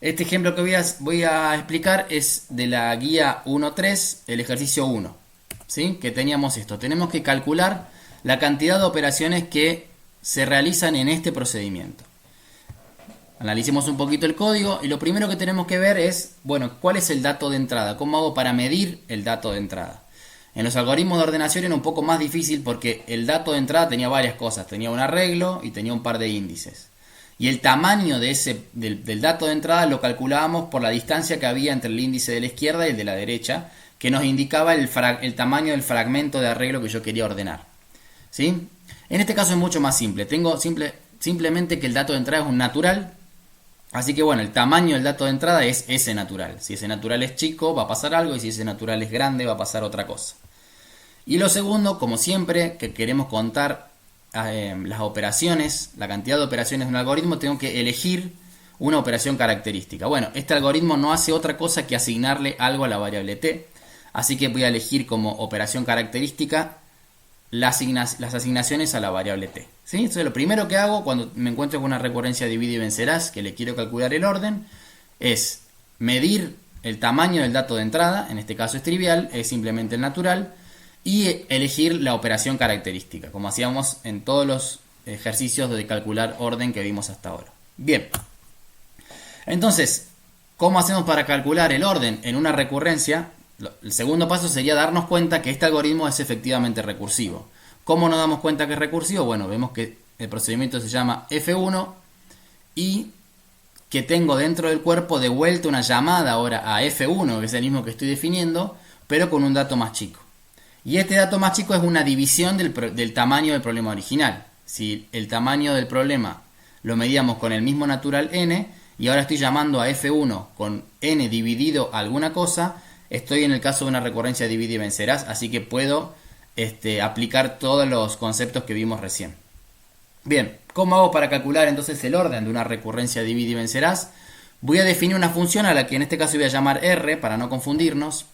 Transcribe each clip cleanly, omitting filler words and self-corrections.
Este ejemplo que voy a explicar es de la guía 1.3, el ejercicio 1. ¿Sí? Que teníamos esto. Tenemos que calcular la cantidad de operaciones que se realizan en este procedimiento. Analicemos un poquito el código y lo primero que tenemos que ver es, bueno, ¿cuál es el dato de entrada? ¿Cómo hago para medir el dato de entrada? En los algoritmos de ordenación era un poco más difícil porque el dato de entrada tenía varias cosas. Tenía un arreglo y tenía un par de índices. Y el tamaño del dato de entrada lo calculábamos por la distancia que había entre el índice de la izquierda y el de la derecha, que nos indicaba el tamaño del fragmento de arreglo que yo quería ordenar. ¿Sí? En este caso es mucho más simple. Tengo simplemente que el dato de entrada es un natural. Así que bueno, el tamaño del dato de entrada es ese natural. Si ese natural es chico, va a pasar algo, y si ese natural es grande, va a pasar otra cosa. Y lo segundo, como siempre, que queremos contar las operaciones, la cantidad de operaciones de un algoritmo, tengo que elegir una operación característica. Bueno, este algoritmo no hace otra cosa que asignarle algo a la variable t, así que voy a elegir como operación característica las asignaciones a la variable t. ¿Sí? Entonces lo primero que hago cuando me encuentro con una recurrencia divide y vencerás, que le quiero calcular el orden, es medir el tamaño del dato de entrada, en este caso es trivial, es simplemente el natural, y elegir la operación característica, como hacíamos en todos los ejercicios de calcular orden que vimos hasta ahora. Bien, entonces, ¿cómo hacemos para calcular el orden en una recurrencia? El segundo paso sería darnos cuenta que este algoritmo es efectivamente recursivo. ¿Cómo nos damos cuenta que es recursivo? Bueno, vemos que el procedimiento se llama F1 y que tengo dentro del cuerpo de vuelta una llamada ahora a F1, que es el mismo que estoy definiendo, pero con un dato más chico. Y este dato más chico es una división del tamaño del problema original. Si el tamaño del problema lo medíamos con el mismo natural n, y ahora estoy llamando a F1 con n dividido alguna cosa, estoy en el caso de una recurrencia divide y vencerás, así que puedo aplicar todos los conceptos que vimos recién. Bien, ¿cómo hago para calcular entonces el orden de una recurrencia divide y vencerás? Voy a definir una función a la que en este caso voy a llamar R para no confundirnos.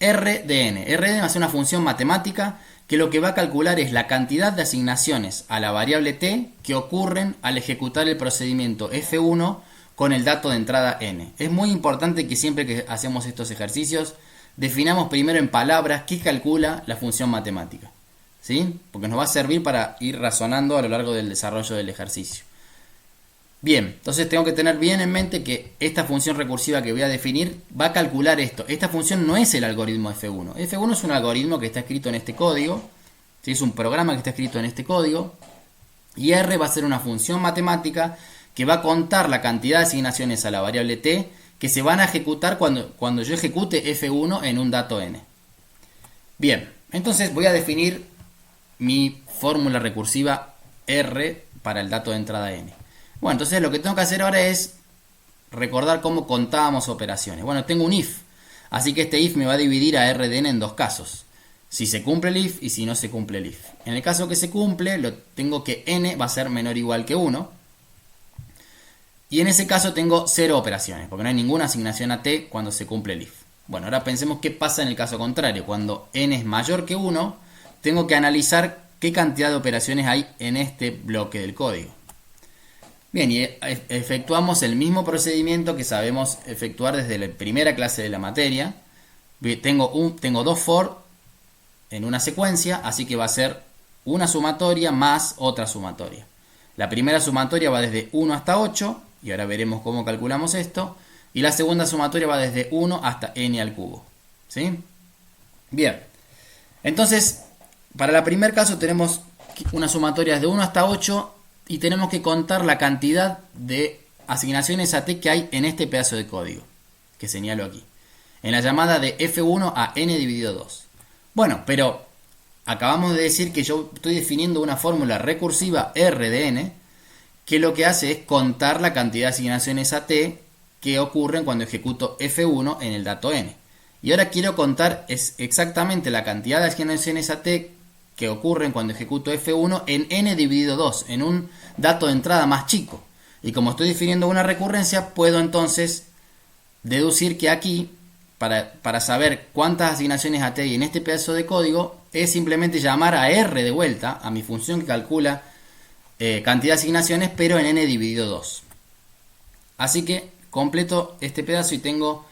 R de n. R de n va a ser una función matemática que lo que va a calcular es la cantidad de asignaciones a la variable t que ocurren al ejecutar el procedimiento F1 con el dato de entrada n. Es muy importante que siempre que hacemos estos ejercicios definamos primero en palabras qué calcula la función matemática, ¿sí? Porque nos va a servir para ir razonando a lo largo del desarrollo del ejercicio. Bien, entonces tengo que tener bien en mente que esta función recursiva que voy a definir va a calcular esto. Esta función no es el algoritmo F1. F1 es un algoritmo que está escrito en este código, ¿sí? Es un programa que está escrito en este código. Y R va a ser una función matemática que va a contar la cantidad de asignaciones a la variable t que se van a ejecutar cuando yo ejecute F1 en un dato n. Bien, entonces voy a definir mi fórmula recursiva R para el dato de entrada n. Bueno, entonces lo que tengo que hacer ahora es recordar cómo contábamos operaciones. Bueno, tengo un if, así que este if me va a dividir a R de n en dos casos. Si se cumple el if y si no se cumple el if. En el caso que se cumple, tengo que n va a ser menor o igual que 1. Y en ese caso tengo 0 operaciones, porque no hay ninguna asignación a t cuando se cumple el if. Bueno, ahora pensemos qué pasa en el caso contrario. Cuando n es mayor que 1, tengo que analizar qué cantidad de operaciones hay en este bloque del código. Bien, y efectuamos el mismo procedimiento que sabemos efectuar desde la primera clase de la materia. Tengo dos for en una secuencia, así que va a ser una sumatoria más otra sumatoria. La primera sumatoria va desde 1 hasta 8, y ahora veremos cómo calculamos esto. Y la segunda sumatoria va desde 1 hasta n al cubo. ¿Sí? Bien, entonces, para el primer caso tenemos una sumatoria desde 1 hasta 8 y tenemos que contar la cantidad de asignaciones a t que hay en este pedazo de código que señalo aquí, en la llamada de F1 a n dividido 2. Bueno, pero acabamos de decir que yo estoy definiendo una fórmula recursiva R de n que lo que hace es contar la cantidad de asignaciones a t que ocurren cuando ejecuto F1 en el dato n. Y ahora quiero contar exactamente la cantidad de asignaciones a t que ocurren cuando ejecuto F1 en n dividido 2, en un dato de entrada más chico. Y como estoy definiendo una recurrencia, puedo entonces deducir que aquí, para saber cuántas asignaciones a t hay en este pedazo de código, es simplemente llamar a R de vuelta, a mi función que calcula cantidad de asignaciones, pero en n dividido 2. Así que completo este pedazo y tengo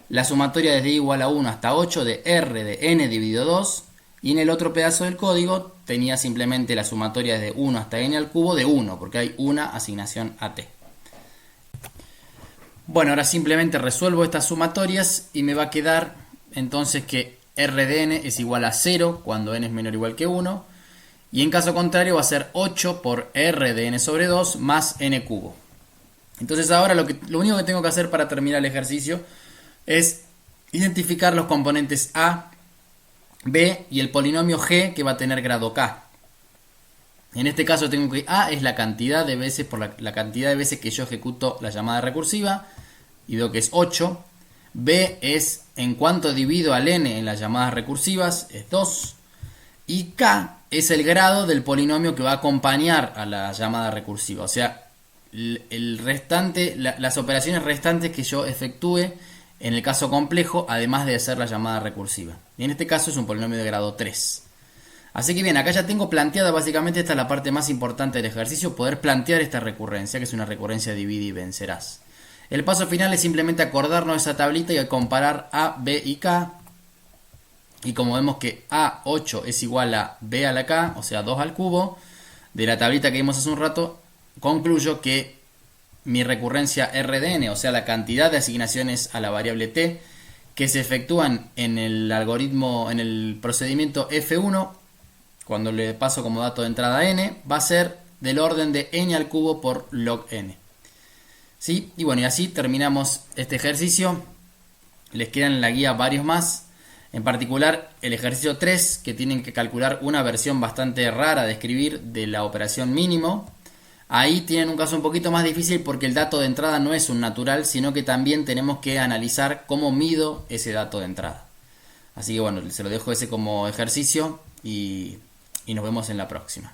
la sumatoria desde igual a 1 hasta 8 de R de n dividido 2. Y en el otro pedazo del código tenía simplemente la sumatoria desde 1 hasta n al cubo de 1, porque hay una asignación a t. Bueno, ahora simplemente resuelvo estas sumatorias y me va a quedar entonces que R de n es igual a 0 cuando n es menor o igual que 1. Y en caso contrario va a ser 8 por R de n sobre 2 más n cubo. Entonces ahora lo único que tengo que hacer para terminar el ejercicio es identificar los componentes a, b y el polinomio g que va a tener grado k. En este caso tengo que a es la cantidad de veces por la cantidad de veces que yo ejecuto la llamada recursiva y veo que es 8. B es en cuanto divido al n en las llamadas recursivas, es 2. Y k es el grado del polinomio que va a acompañar a la llamada recursiva. O sea, las operaciones restantes que yo efectúe en el caso complejo, además de hacer la llamada recursiva. Y en este caso es un polinomio de grado 3. Así que bien, acá ya tengo planteada, básicamente esta es la parte más importante del ejercicio, poder plantear esta recurrencia, que es una recurrencia divide y vencerás. El paso final es simplemente acordarnos esa tablita y comparar a, b y k. Y como vemos que a8 es igual a b a la k, o sea 2 al cubo, de la tablita que vimos hace un rato, concluyo que mi recurrencia R de n, o sea la cantidad de asignaciones a la variable t, que se efectúan en el algoritmo, en el procedimiento F1, cuando le paso como dato de entrada n, va a ser del orden de n al cubo por log n. ¿Sí? Y bueno, y así terminamos este ejercicio. Les quedan en la guía varios más. En particular el ejercicio 3, que tienen que calcular una versión bastante rara de escribir de la operación mínimo. Ahí tienen un caso un poquito más difícil porque el dato de entrada no es un natural, sino que también tenemos que analizar cómo mido ese dato de entrada. Así que bueno, se lo dejo ese como ejercicio y nos vemos en la próxima.